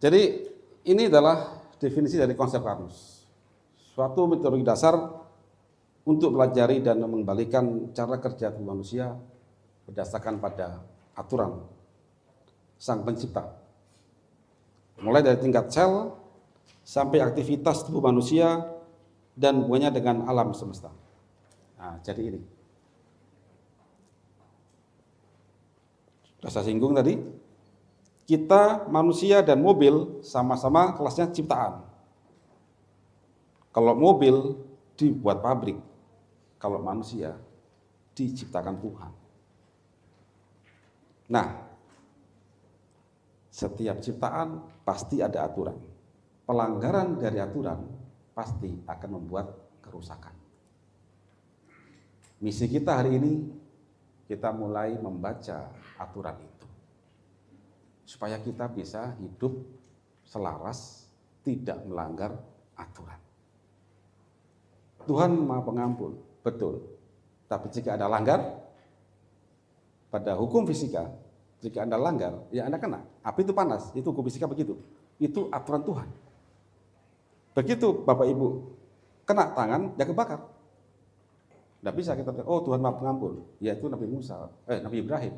Jadi ini adalah definisi dari konsep Karnus. Suatu metodologi dasar untuk pelajari dan mengembalikan cara kerja tubuh manusia berdasarkan pada aturan Sang Pencipta. Mulai dari tingkat sel sampai aktivitas tubuh manusia dan hubungannya dengan alam semesta. Nah, jadi ini. Sudah saya singgung tadi, kita manusia dan mobil sama-sama kelasnya ciptaan. Kalau mobil dibuat pabrik, kalau manusia diciptakan Tuhan. Nah, setiap ciptaan pasti ada aturan. Pelanggaran dari aturan pasti akan membuat kerusakan. Misi kita hari ini, kita mulai membaca aturan itu. Supaya kita bisa hidup selaras, tidak melanggar aturan. Tuhan Maha Pengampun, betul. Tapi jika ada langgar, pada hukum fisika, jika Anda langgar, ya Anda kena. Api itu panas, itu hukum fisika begitu. Itu aturan Tuhan. Begitu Bapak Ibu kena tangan, ya kebakar. Tidak bisa kita, oh Tuhan Maha Pengampun, yaitu Nabi Ibrahim.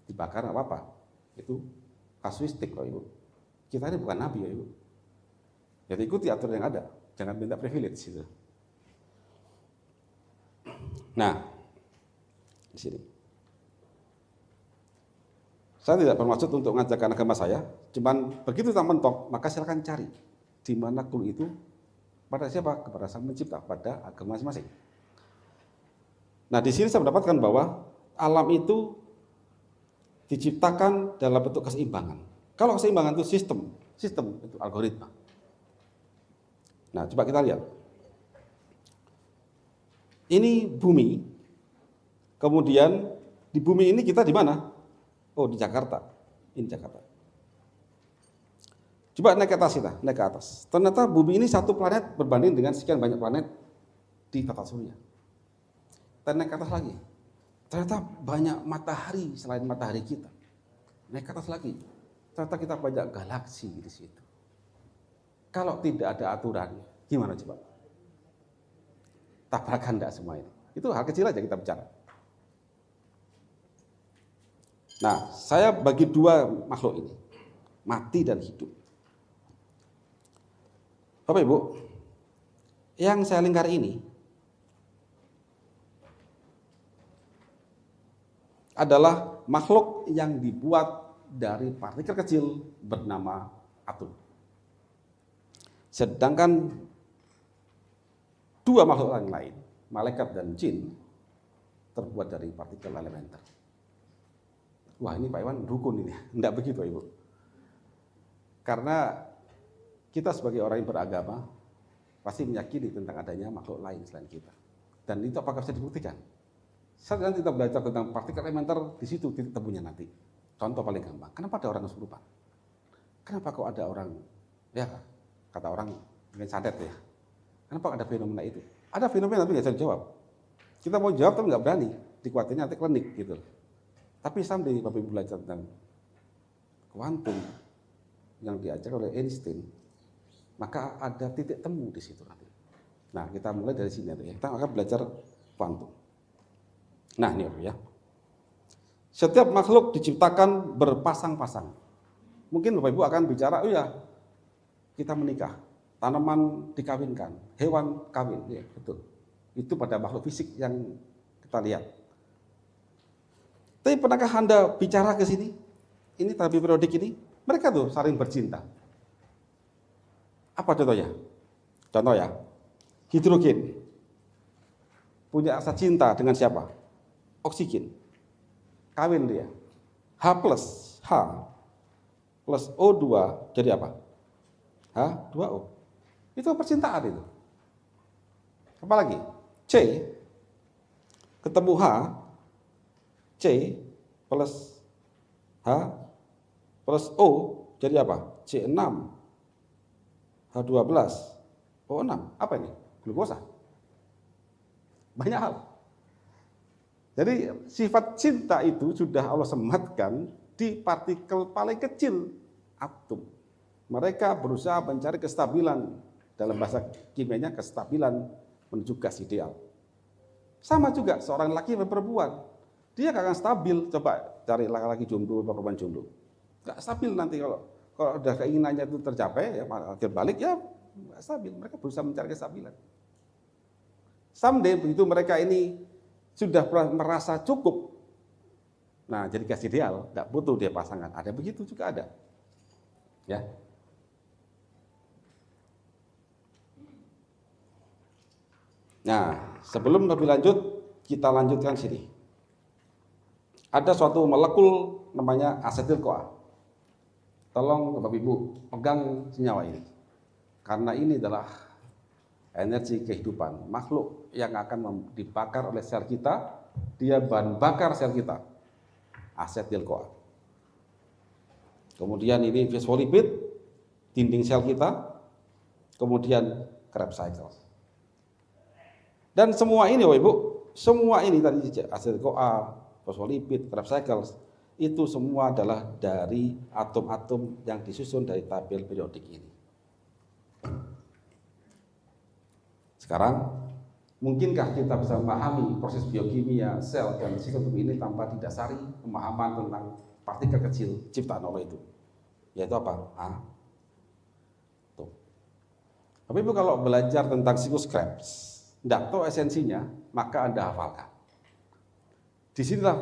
Dibakar nggak apa-apa. Itu kasuistik Bapak Ibu. Kita ini bukan Nabi Bapak Ibu. Jadi ikuti aturan yang ada, jangan minta privilege gitu. Nah, di sini. Saya tidak bermaksud untuk mengajarkan agama saya, cuman begitu kita mentok, maka silakan cari di mana clue itu pada siapa? Kepada Sang Pencipta, pada agama masing-masing. Nah, di sini saya mendapatkan bahwa alam itu diciptakan dalam bentuk keseimbangan. Kalau keseimbangan itu sistem itu algoritma. Nah, coba kita lihat. Ini bumi, kemudian di bumi ini kita di mana? Oh, di Jakarta. Ini Jakarta. Coba naik ke atas kita, naik ke atas. Ternyata bumi ini satu planet berbanding dengan sekian banyak planet di tata surya. Kita naik ke atas lagi. Ternyata banyak matahari selain matahari kita. Naik ke atas lagi. Ternyata kita banyak galaksi di situ. Kalau tidak ada aturan, gimana coba? Tabrakan enggak semua ini. Itu hal kecil aja kita bicara. Nah, saya bagi dua makhluk ini, mati dan hidup. Bapak Ibu, yang saya lingkar ini adalah makhluk yang dibuat dari partikel kecil bernama atom. Sedangkan dua makhluk lain, malaikat dan jin, terbuat dari partikel elementer. Wah, ini Pak Iwan dukun ini. Enggak begitu, Ibu. Karena kita sebagai orang yang beragama pasti meyakini tentang adanya makhluk lain selain kita. Dan itu apakah bisa dibuktikan? Saat nanti kita belajar tentang partikel elementer, di situ titik temunya nanti. Contoh paling gampang, kenapa ada orang kesurupan? Kenapa kok ada orang, ya kata orang dengan santet ya, kenapa ada fenomena itu? Ada fenomena tapi nggak bisa dijawab. Kita mau jawab tapi nggak berani, dikuatirnya nanti klinik gitu. Tapi sampai Bapak Ibu belajar tentang kuantum yang diajar oleh Einstein, maka ada titik temu di situ nanti. Nah, kita mulai dari sini ya. Kita akan belajar kuantum. Nah, ini ya. Setiap makhluk diciptakan berpasang-pasang. Mungkin Bapak Ibu akan bicara, oh ya, kita menikah, tanaman dikawinkan, hewan kawin, ya, betul. Itu pada makhluk fisik yang kita lihat. Tapi pernahkah Anda bicara ke sini? Ini terapi periodik ini, mereka tuh saling bercinta. Apa contohnya? Contoh ya, hidrogen. Punya rasa cinta dengan siapa? Oksigen. Kawin dia. H plus O2 jadi apa? H2O. Itu percintaan itu. Apa lagi? C ketemu H, C plus H plus O jadi apa? C6 H12 O6. Apa ini? Glukosa. Banyak hal. Jadi sifat cinta itu sudah Allah sematkan di partikel paling kecil, atom. Mereka berusaha mencari kestabilan, dalam bahasa kimianya kestabilan menuju gas ideal. Sama juga seorang laki dan perempuan, dia gak akan stabil. Coba cari laki-laki jomblo, perempuan jomblo, gak stabil nanti kalau udah keinginannya itu tercapai, ya akhir balik ya gak stabil. Mereka berusaha mencari kestabilan. Someday begitu mereka ini sudah merasa cukup, nah jadi gas ideal, gak butuh dia pasangan. Ada begitu juga ada, ya. Nah, sebelum lebih lanjut, kita lanjutkan sini. Ada suatu molekul namanya asetil-CoA. Tolong Bapak Ibu pegang senyawa ini. Karena ini adalah energi kehidupan. Makhluk yang akan dibakar oleh sel kita, dia bahan bakar sel kita. Asetil-CoA. Kemudian ini fosfolipid, dinding sel kita. Kemudian Krebs cycle. Dan semua ini Bapak Ibu, semua ini tadi asetil-CoA, fosfolipid, Krebs cycle, itu semua adalah dari atom-atom yang disusun dari tabel periodik ini. Sekarang, mungkinkah kita bisa memahami proses biokimia sel dan psikotop ini tanpa didasari pemahaman tentang partikel kecil ciptaan Allah itu? Yaitu apa? Tuh. Tapi Ibu kalau belajar tentang siklus Krebs, tidak tahu esensinya, maka Anda hafalkan. Disinilah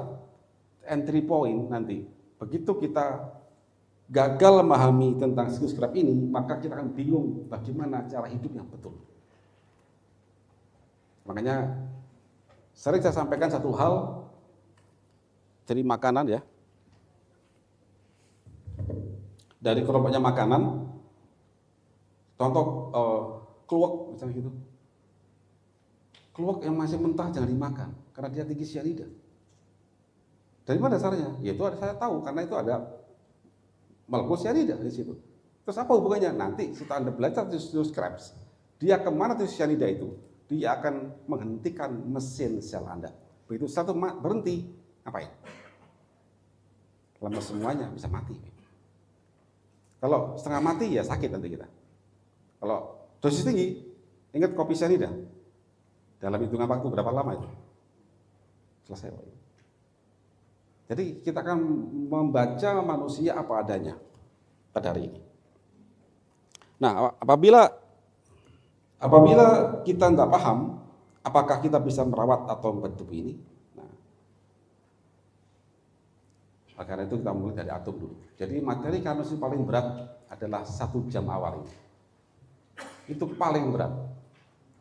entry point nanti. Begitu kita gagal memahami tentang siklus Krebs ini, maka kita akan bingung bagaimana cara hidup yang betul. Makanya sering saya sampaikan satu hal dari makanan ya. Dari kelompoknya makanan, contoh keluak misalnya gitu. Keluak yang masih mentah jangan dimakan karena dia tinggi cyanida. Dari mana dasarnya? Yaitu saya tahu karena itu ada molekul cyanida di situ. Terus apa hubungannya? Nanti setelah Anda belajar siklus Krebs, dia kemana tuh cyanida itu? Dia akan menghentikan mesin sel Anda. Begitu satu berhenti, ngapain? Lemas semuanya, bisa mati. Kalau setengah mati ya sakit nanti kita. Kalau dosis tinggi, ingat kopi cyanida. Dalam hitungan waktu berapa lama itu? Selesai. Jadi kita akan membaca manusia apa adanya pada hari ini. Nah, apabila kita tidak paham, apakah kita bisa merawat atau membentuk ini? Nah, karena itu kita mulai dari atom dulu. Jadi materi karnosi paling berat adalah 1 jam awal ini. Itu paling berat.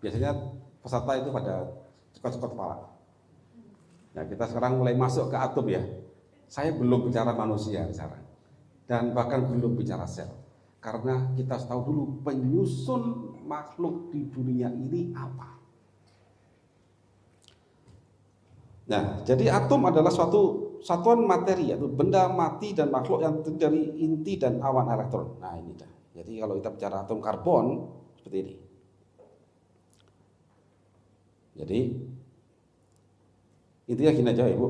Biasanya peserta itu pada cekot-cekot kepala. Nah, kita sekarang mulai masuk ke atom ya. Saya belum bicara manusia sekarang. Dan bahkan belum bicara sel. Karena kita harus tahu dulu penyusun makhluk di dunia ini apa. Nah, jadi atom adalah suatu satuan materi, yaitu benda mati dan makhluk yang terdiri dari inti dan awan elektron. Nah, ini dah. Jadi kalau kita bicara atom karbon seperti ini. Jadi intinya gini aja Ibu.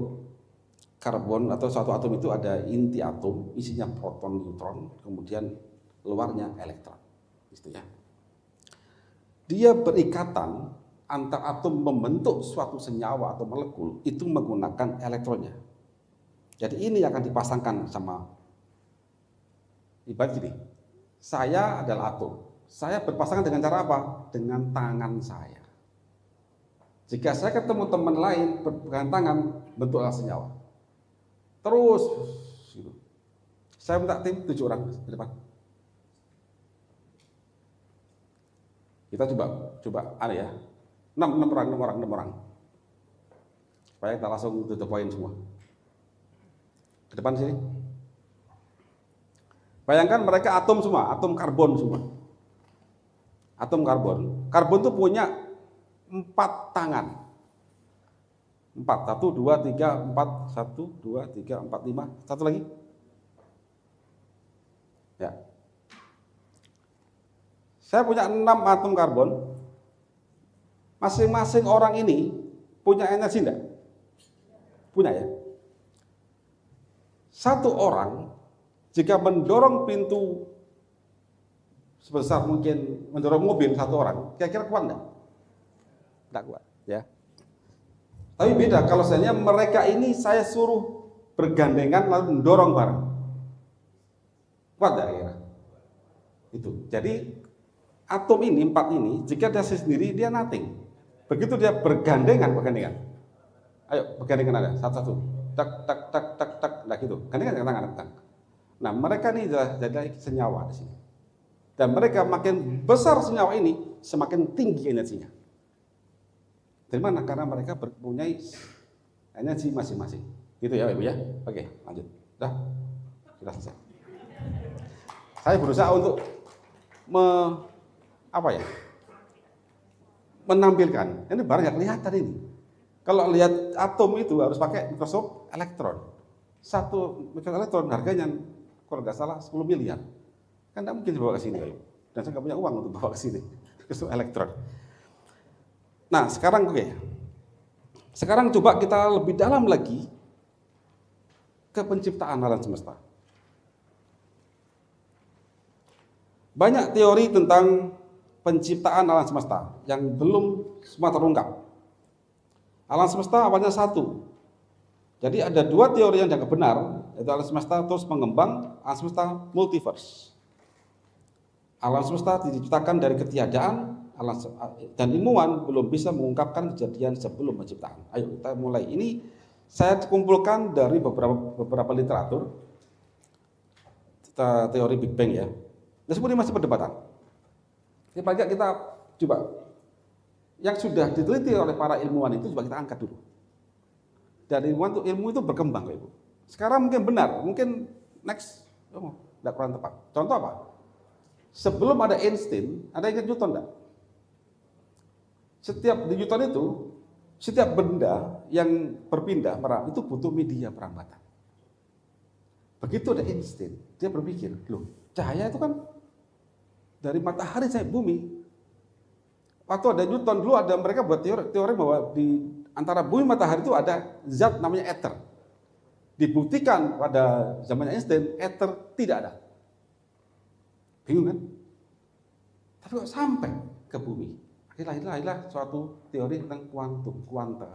Karbon atau suatu atom itu ada inti atom, isinya proton, neutron, kemudian luarnya elektron. Gitu ya. Dia berikatan antar atom membentuk suatu senyawa atau molekul itu menggunakan elektronnya. Jadi ini akan dipasangkan sama ibarat gini. Saya adalah atom. Saya berpasangan dengan cara apa? Dengan tangan saya. Jika saya ketemu teman lain berpegangan tangan, bentuklah senyawa. Terus gitu. Saya minta tim 7 orang di depan. Kita coba ada ya. 6 orang. Supaya kita langsung to the point semua. Ke depan sini. Bayangkan mereka atom semua, atom karbon semua. Atom karbon. Karbon itu punya 4 tangan. 4, 1, 2, 3, 4, 1, 2, 3, 4, 5. Satu lagi. Ya. Saya punya 6 atom karbon. Masing-masing orang ini punya energi enggak? Punya ya. Satu orang jika mendorong pintu sebesar mungkin mendorong mobil satu orang, kira-kira kuat enggak? Enggak kuat, ya. Tapi beda kalau seandainya mereka ini saya suruh bergandengan lalu mendorong bareng. Kuat enggak kira? Itu. Jadi atom ini, 4 ini, jika dia sendiri dia nothing. Begitu dia bergandengan. Ayo bergandengan ada, satu-satu. Tak tak tak tak tak, nah gitu. Gandengan tangan. Nah, mereka ini jadi senyawa di sini. Dan mereka makin besar senyawa ini, semakin tinggi energinya. Dari mana? Karena mereka mempunyai energi masing-masing. Gitu ya, Ibu ya. Oke, lanjut. Sudah selesai. Saya berusaha untuk menampilkan. Ini barang yang kelihatan ini. Kalau lihat atom itu harus pakai mikroskop elektron. Satu mikroskop elektron harganya kalau nggak salah 10 miliar. Kan tidak mungkin dibawa ke sini, Ibu. Dan saya nggak punya uang untuk bawa ke sini. Mikroskop elektron. Nah, sekarang Sekarang coba kita lebih dalam lagi ke penciptaan alam semesta. Banyak teori tentang penciptaan alam semesta yang belum semua terungkap. Alam semesta awalnya satu. Jadi ada 2 teori yang dianggap benar, yaitu alam semesta terus mengembang, alam semesta multiverse. Alam semesta diciptakan dari ketiadaan, dan ilmuwan belum bisa mengungkapkan kejadian sebelum penciptaan. Ayo kita mulai. Ini saya kumpulkan dari beberapa literatur teori Big Bang ya. Meskipun ini masih perdebatan. Ini paling kita coba yang sudah diteliti oleh para ilmuwan itu coba kita angkat dulu. Dan ilmu itu berkembang, Ibu. Sekarang mungkin benar, mungkin next tidak kurang tepat. Contoh apa? Sebelum ada Einstein, ada ingat Newton enggak? Di Newton itu, setiap benda yang berpindah itu butuh media perambatan. Begitu ada Einstein, dia berpikir, loh, cahaya itu kan dari matahari sampai bumi. Waktu ada Newton dulu mereka buat teori bahwa di antara bumi matahari itu ada zat namanya ether. Dibuktikan pada zaman Einstein ether tidak ada. Bingung kan? Tapi kok sampai ke bumi? Akhirnya suatu teori tentang kuanta.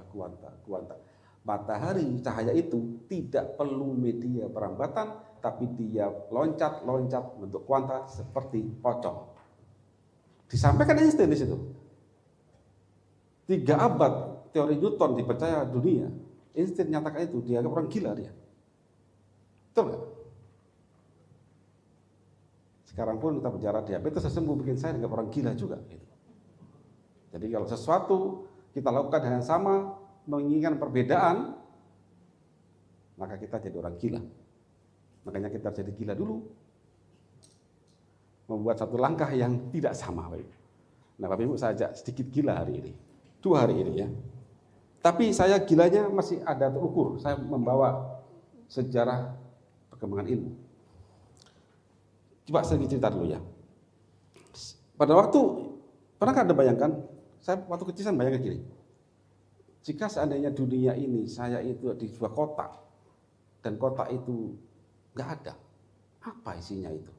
Matahari cahaya itu tidak perlu media perambatan, tapi dia loncat bentuk kuanta seperti pocong. Disampaikan Einstein di situ. 3 abad teori Newton dipercaya dunia. Einstein nyatakan itu, dia orang gila dia. Betul nggak? Sekarang pun kita bicara diabetes sembuh, bikin saya nggak orang gila juga. Gitu. Jadi kalau sesuatu kita lakukan hal yang sama, menginginkan perbedaan, maka kita jadi orang gila. Makanya kita jadi gila dulu, membuat satu langkah yang tidak sama. Nah, Bapak Ibu saya ajak sedikit gila hari ini, 2 hari ini ya. Tapi saya gilanya masih ada terukur. Saya membawa sejarah perkembangan ilmu. Coba saya cerita dulu ya. Pada waktu, pernahkah Anda bayangkan? Saya waktu kecil saya bayangkan gini. Jika seandainya dunia ini saya itu di 2 kotak dan kotak itu nggak ada, apa isinya itu?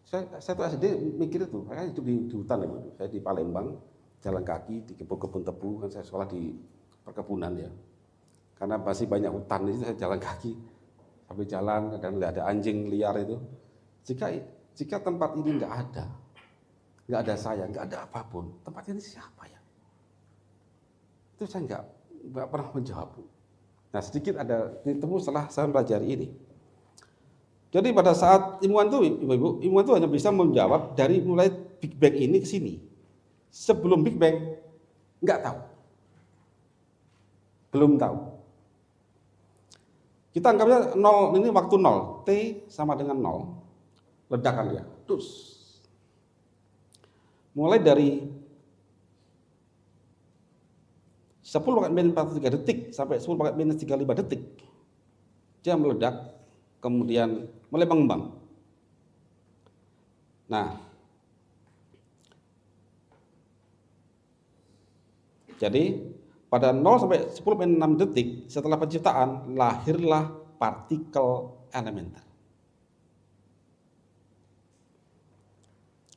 Saya tuh SD mikir itu, saya hidup di hutan ya, saya di Palembang, jalan kaki di kebun tebu, kan saya sekolah di perkebunan ya. Karena masih banyak hutan itu saya jalan kaki sampai jalan dan nggak ada anjing liar itu. Jika tempat ini nggak ada saya, nggak ada apapun, tempat ini siapa ya? Itu saya nggak pernah menjawab. Nah sedikit ada ditemu setelah saya pelajari ini. Jadi pada saat ilmuwan itu hanya bisa menjawab dari mulai Big Bang ini ke sini. Sebelum Big Bang nggak tahu, belum tahu. Kita anggapnya 0 ini waktu 0, T sama dengan 0, ledakan dia, dus. Mulai dari 10⁻⁻43 detik sampai 10⁻⁻35 detik, dia meledak, kemudian mulai mengembang. Nah, jadi pada 0 sampai 10⁻6 detik setelah penciptaan, lahirlah partikel elementer.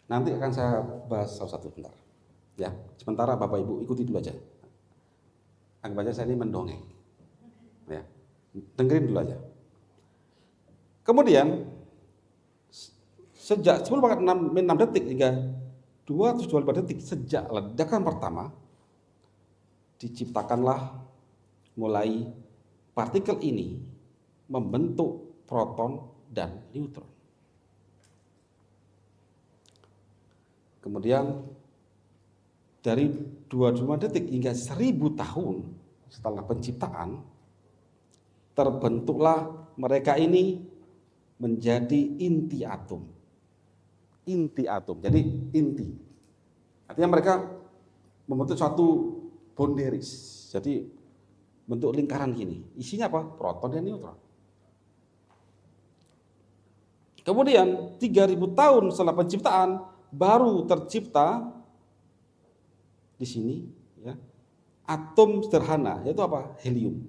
Nanti akan saya bahas satu-satu bentar. Ya, sementara Bapak Ibu ikuti dulu aja. Anggap aja saya ini mendongeng. Ya, dengerin dulu aja. Kemudian sejak 10 detik hingga 225 detik sejak ledakan pertama, diciptakanlah mulai partikel ini membentuk proton dan neutron. Kemudian dari 25 detik hingga 1000 tahun setelah penciptaan, terbentuklah mereka ini menjadi inti atom. Inti atom, jadi inti. Artinya mereka membentuk suatu boundaries. Jadi bentuk lingkaran gini. Isinya apa? Proton dan neutron. Kemudian 3000 tahun setelah penciptaan baru tercipta di sini ya, atom sederhana, yaitu apa? Helium.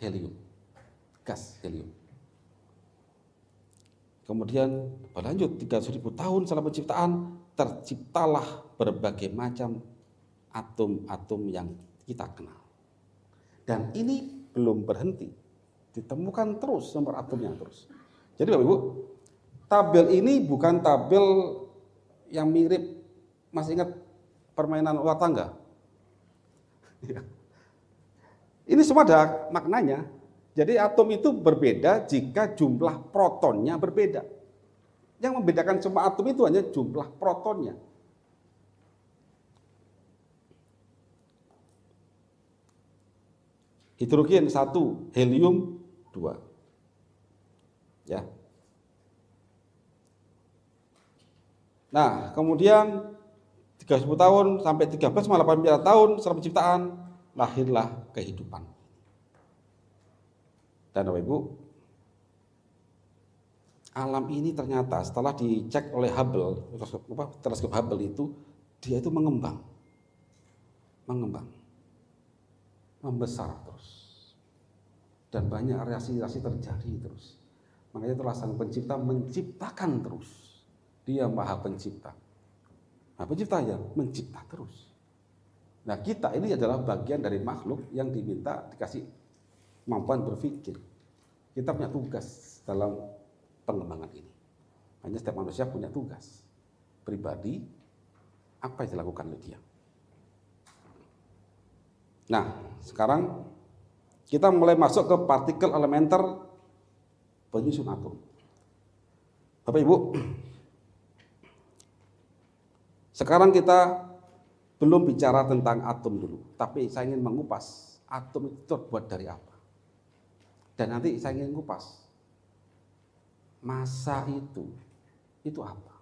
Helium. Gas helium. Kemudian berlanjut 300.000 tahun setelah penciptaan, terciptalah berbagai macam atom-atom yang kita kenal. Dan ini belum berhenti, ditemukan terus nomor atomnya terus. Jadi Bapak Ibu, tabel ini bukan tabel yang mirip, masih ingat permainan ular tangga? Ini semua ada maknanya. Jadi atom itu berbeda jika jumlah protonnya berbeda. Yang membedakan semua atom itu hanya jumlah protonnya. Hidrogen 1, helium 2. Ya. Nah, kemudian 30 tahun sampai 13,8 miliar tahun setelah penciptaan, lahirlah kehidupan. Dan Bapak Ibu, alam ini ternyata setelah dicek oleh Hubble, teleskop Hubble itu, dia itu mengembang, membesar terus, dan banyak reaksi-reaksi terjadi terus. Makanya itulah Sang Pencipta menciptakan terus. Dia Maha Pencipta. Maha Pencipta ya, mencipta terus. Nah, kita ini adalah bagian dari makhluk yang diminta dikasih kemampuan berpikir. Kita punya tugas dalam pengembangan ini. Hanya setiap manusia punya tugas pribadi, apa yang dilakukan oleh dia. Nah, sekarang kita mulai masuk ke partikel elementer penyusun atom. Bapak Ibu, sekarang kita belum bicara tentang atom dulu, tapi saya ingin mengupas atom itu terbuat dari apa. Dan nanti saya ingin kupas massa itu apa.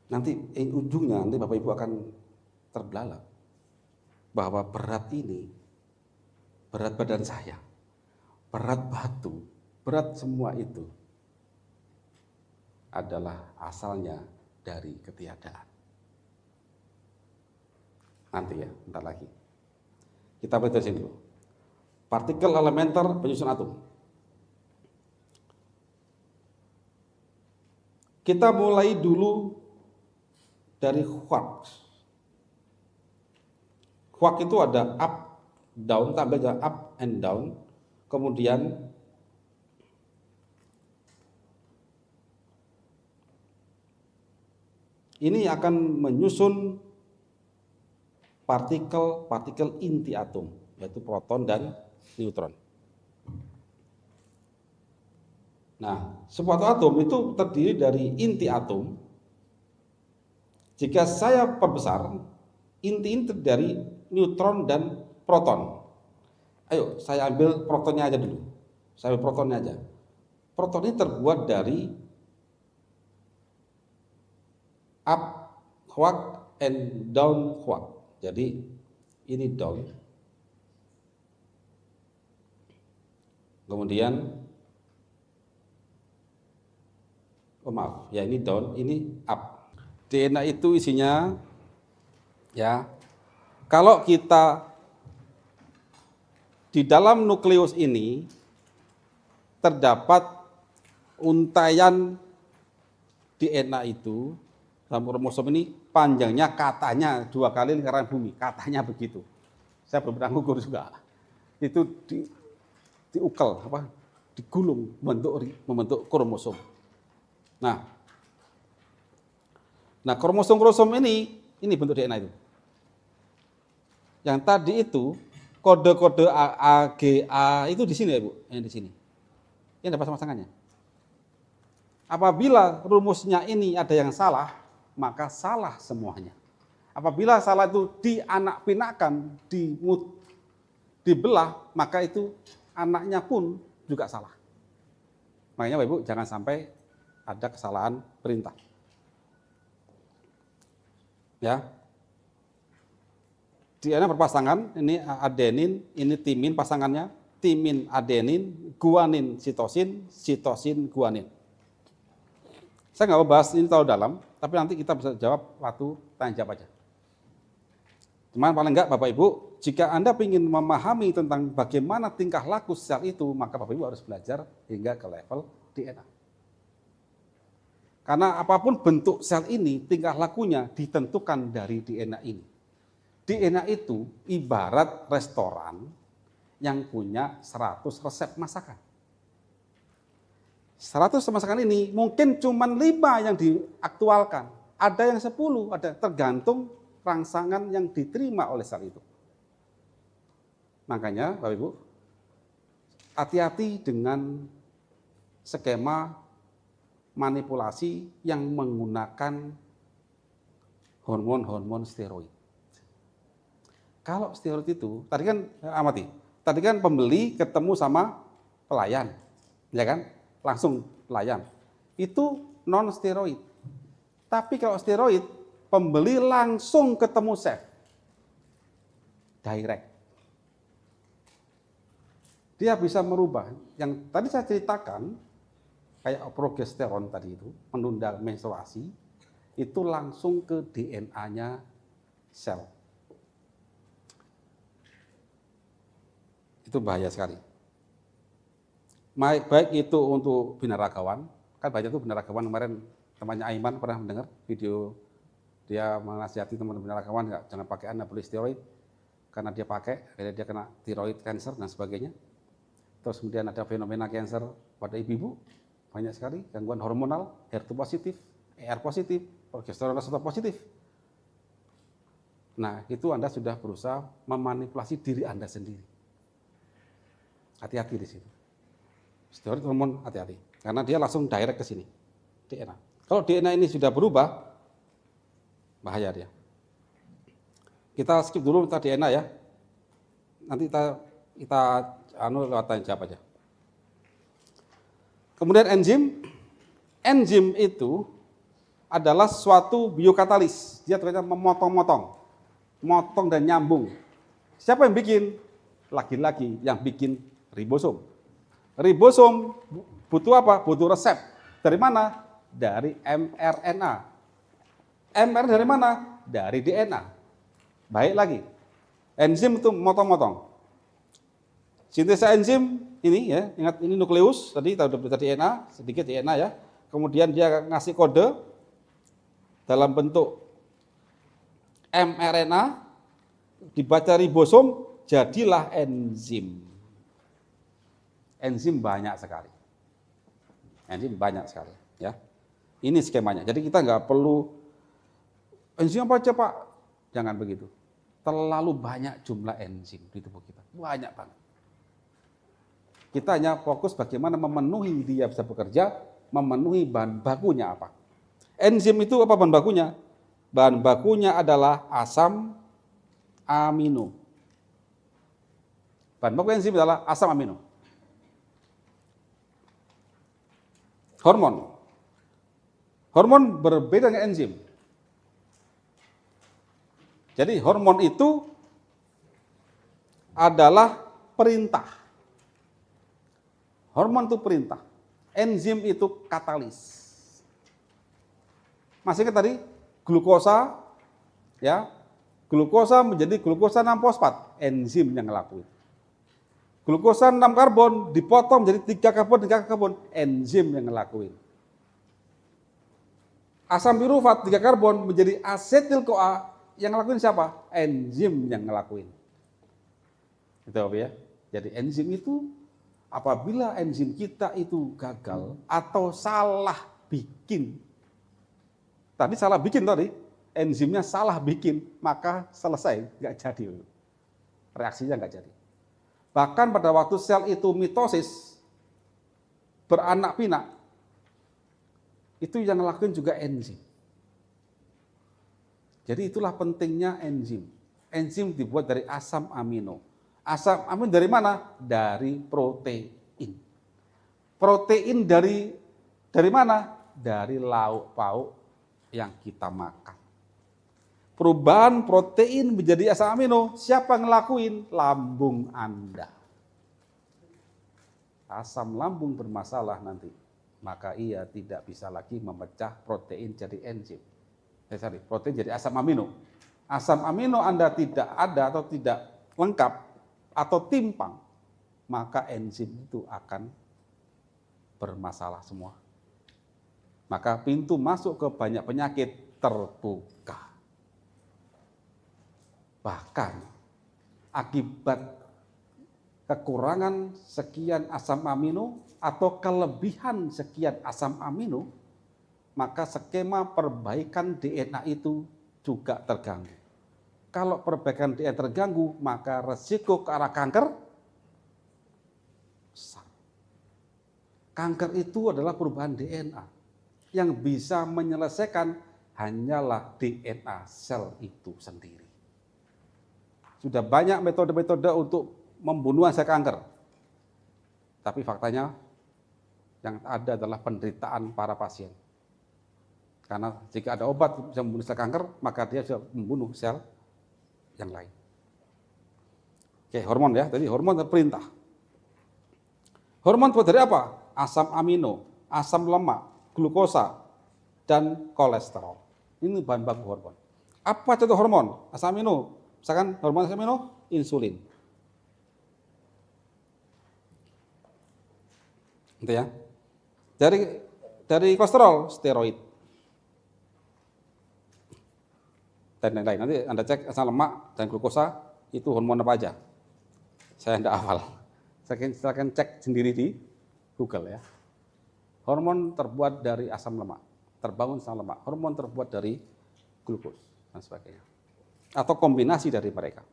Nanti ujungnya nanti Bapak Ibu akan terbelalak bahwa berat ini, berat badan saya, berat batu, berat semua itu adalah asalnya dari ketiadaan. Nanti ya, bentar lagi. Kita baca sini dulu. Partikel elementer penyusun atom. Kita mulai dulu dari quark. Quark itu ada up, down, tambah aja up and down. Kemudian ini akan menyusun partikel inti atom, yaitu proton dan neutron. Nah, suatu atom itu terdiri dari inti atom. Jika saya perbesar, inti ini terdiri dari neutron dan proton. Ayo, saya ambil protonnya aja dulu. Saya ambil protonnya aja. Proton ini terbuat dari up quark and down quark. Jadi ini down. Kemudian maaf, ya ini down, ini up. DNA itu isinya ya. Kalau kita di dalam nukleus ini terdapat untaian DNA itu dalam kromosom ini panjangnya katanya 2 kali lingkaran bumi, katanya begitu. Saya belum pernah ngukur juga. Itu diukel, digulung membentuk kromosom. Nah kromosom ini bentuk DNA itu. Yang tadi itu kode-kode A, G, A itu di sini ya Bu, yang di sini. Ini ada pasang-pasangannya. Apabila rumusnya ini ada yang salah, maka salah semuanya. Apabila salah itu dianak-pinakkan, dibelah, maka itu anaknya pun juga salah. Makanya Bapak Ibu jangan sampai ada kesalahan perintah. Ya. DNA berpasangan, ini adenin, ini timin pasangannya, timin adenin, guanin sitosin, sitosin guanin. Saya nggak mau bahas ini terlalu dalam, tapi nanti kita bisa jawab waktu tanya jawab aja. Cuman paling enggak Bapak Ibu, jika Anda ingin memahami tentang bagaimana tingkah laku sel itu, maka Bapak Ibu harus belajar hingga ke level DNA. Karena apapun bentuk sel ini, tingkah lakunya ditentukan dari DNA ini. DNA itu ibarat restoran yang punya 100 resep masakan. 100 masakan ini mungkin cuma 5 yang diaktualkan. Ada yang 10, ada tergantung rangsangan yang diterima oleh sel itu. Makanya Bapak Ibu, hati-hati dengan skema manipulasi yang menggunakan hormon-hormon steroid. Kalau steroid itu, tadi kan pembeli ketemu sama pelayan, ya kan? Langsung pelayan. Itu non steroid. Tapi kalau steroid, pembeli langsung ketemu chef. Direct. Dia bisa merubah. Yang tadi saya ceritakan, kayak progesteron tadi itu, menunda menstruasi, itu langsung ke DNA-nya sel. Itu bahaya sekali. Baik itu untuk binaragawan, kan banyak tuh binaragawan kemarin temannya Aiman pernah mendengar video dia menasihati teman binaragawan jangan pakai anabolik steroid karena dia pakai, akhirnya dia kena tiroid cancer dan sebagainya. Terus kemudian ada fenomena cancer pada ibu-ibu, banyak sekali gangguan hormonal, HER2 positif, ER positif, progesteron reseptor positif. Nah, itu Anda sudah berusaha memanipulasi diri Anda sendiri. Hati-hati di situ. Steroid hormon hati-hati, karena dia langsung direct ke sini, DNA. Kalau DNA ini sudah berubah, bahaya dia. Kita skip dulu tentang DNA ya. Nanti kita lewat tanya jawab aja. Kemudian enzim itu adalah suatu biokatalis. Dia ternyata memotong dan nyambung. Siapa yang bikin? Lagi-lagi yang bikin ribosom. Ribosom butuh apa? Butuh resep. Dari mana? Dari mRNA. mRNA dari mana? Dari DNA. Baik lagi. Enzim itu motong-motong. Sintesa enzim ini ya, ingat ini nukleus, tadi kita sudah belajar DNA, sedikit DNA ya. Kemudian dia ngasih kode dalam bentuk mRNA, dibaca ribosom, jadilah enzim. Enzim banyak sekali. Enzim banyak sekali ya. Ini skemanya. Jadi kita nggak perlu enzim apa aja Pak? Jangan begitu. Terlalu banyak jumlah enzim di tubuh kita. Banyak banget. Kita hanya fokus bagaimana memenuhi dia bisa bekerja, memenuhi bahan bakunya apa. Enzim itu apa bahan bakunya? Bahan bakunya adalah asam amino. Bahan baku enzim adalah asam amino. Hormon. Hormon berbeda dengan enzim. Jadi hormon itu adalah perintah. Hormon itu perintah. Enzim itu katalis. Masih ingat tadi glukosa ya. Glukosa menjadi glukosa 6 fosfat, enzim yang ngelakuin. Glukosa 6 karbon dipotong menjadi 3 karbon, enzim yang ngelakuin. Asam pirufat 3 karbon menjadi asetil-CoA, yang ngelakuin siapa? Enzim yang ngelakuin. Itu apa ya? Jadi enzim itu apabila enzim kita itu gagal atau salah bikin. Tadi salah bikin tadi, enzimnya salah bikin, maka selesai, nggak jadi. Reaksinya nggak jadi. Bahkan pada waktu sel itu mitosis, beranak pinak, itu yang ngelakuin juga enzim. Jadi itulah pentingnya enzim. Enzim dibuat dari asam amino. Asam amino dari mana? Dari protein. Protein dari mana? Dari lauk pauk yang kita makan. Perubahan protein menjadi asam amino, siapa ngelakuin? Lambung Anda. Asam lambung bermasalah nanti, maka ia tidak bisa lagi memecah protein jadi enzim. Protein jadi asam amino. Asam amino Anda tidak ada atau tidak lengkap atau timpang, maka enzim itu akan bermasalah semua. Maka pintu masuk ke banyak penyakit terbuka. Bahkan akibat kekurangan sekian asam amino atau kelebihan sekian asam amino, maka skema perbaikan DNA itu juga terganggu. Kalau perbaikan DNA terganggu, maka resiko ke arah kanker besar. Kanker itu adalah perubahan DNA. Yang bisa menyelesaikan hanyalah DNA sel itu sendiri. Sudah banyak metode-metode untuk membunuh sel kanker. Tapi faktanya yang ada adalah penderitaan para pasien. Karena jika ada obat bisa membunuh sel kanker, maka dia bisa membunuh sel yang lain. Oke, hormon ya. Tadi hormon perintah. Hormon dari apa? Asam amino, asam lemak, glukosa, dan kolesterol. Ini bahan baku hormon. Apa contoh hormon? Asam amino. Misalkan hormon asam amino, insulin. Gitu ya. Dari kolesterol, steroid. Dan lain-lain. Nanti Anda cek asam lemak dan glukosa itu hormon apa aja. Saya tidak hafal. Silakan cek sendiri di Google ya. Hormon terbuat dari asam lemak, terbangun asam lemak. Hormon terbuat dari glukos dan sebagainya. Atau kombinasi dari mereka.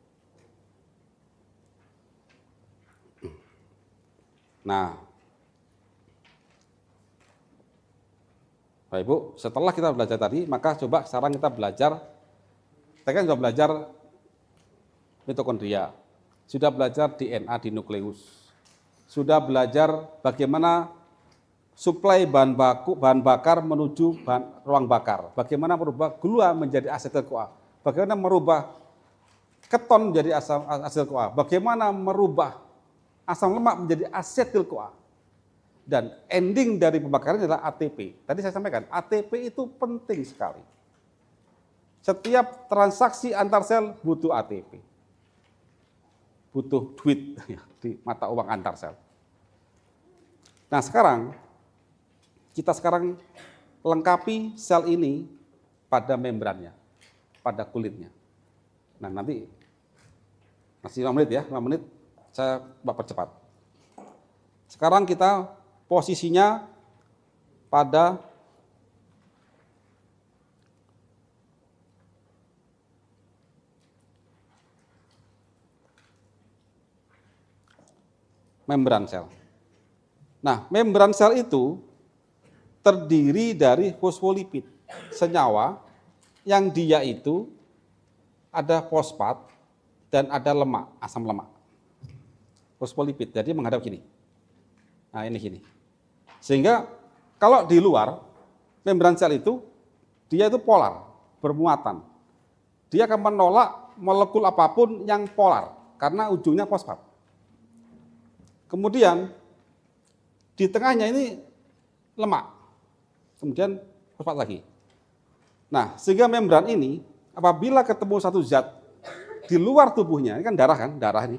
Nah, Bapak Ibu, setelah kita belajar tadi, maka coba sekarang kita belajar. Kita kan sudah belajar mitokondria, sudah belajar DNA di nukleus, sudah belajar bagaimana suplai bahan bakar menuju ruang bakar, bagaimana merubah gula menjadi asetil-CoA, bagaimana merubah keton menjadi asetil-CoA, bagaimana merubah asam lemak menjadi asetil-CoA. Dan ending dari pembakaran adalah ATP. Tadi saya sampaikan, ATP itu penting sekali. Setiap transaksi antar sel butuh ATP. Butuh duit di mata uang antar sel. Nah sekarang, kita lengkapi sel ini pada membrannya, pada kulitnya. Nah nanti, masih 5 menit ya, 5 menit saya percepat. Sekarang kita posisinya pada membran sel. Nah, membran sel itu terdiri dari fosfolipid, senyawa yang dia itu ada fosfat dan ada lemak, asam lemak. Fosfolipid, jadi menghadap gini. Nah, ini gini. Sehingga kalau di luar, membran sel itu, dia itu polar, bermuatan. Dia akan menolak molekul apapun yang polar, karena ujungnya fosfat. Kemudian di tengahnya ini lemak, kemudian fosfat lagi. Nah, sehingga membran ini apabila ketemu satu zat di luar tubuhnya, ini kan darah ini,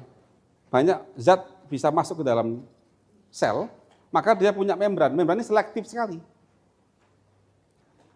banyak zat bisa masuk ke dalam sel, maka dia punya membran. Membran ini selektif sekali.